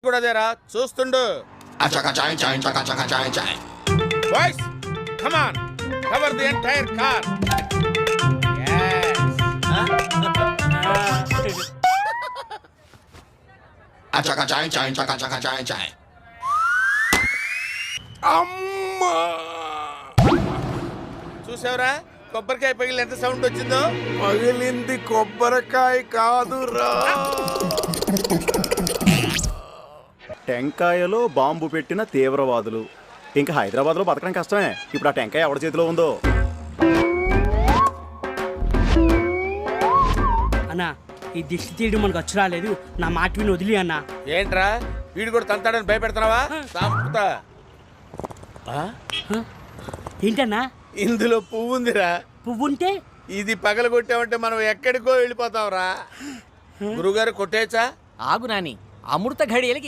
కూడా అదేరా చూస్తుండు. Boys come on, cover the entire car. చూసావురా కొబ్బరికాయ పగిలి ఎంత సౌండ్ వచ్చిందో? పగిలింది కొబ్బరికాయ కాదురా, టెంకాయలో బాంబు పెట్టిన తీవ్రవాదులు. ఇంకా హైదరాబాద్లో బతకడం కష్టమే. ఇప్పుడు ఆ టెంకాయ ఎవరి చేతిలో ఉందో. అన్నా ఈ దిష్టి తీయడం మనకు వచ్చి రాలేదు. నా మాట విని వదిలి అన్నా. ఏంట్రా వీడు కూడా తంతాడని భయపెడుతున్నావా? సంపుతా. ఏంటన్నా? ఇందులో పువ్వు ఉందిరా. పువ్వు ఉంటే ఇది పగలగొట్టామంటే మనం ఎక్కడికో వెళ్ళిపోతాంరా. గురుగారు కొట్టేచ్చా? ఆగు నాని, అమృత ఘడియలకి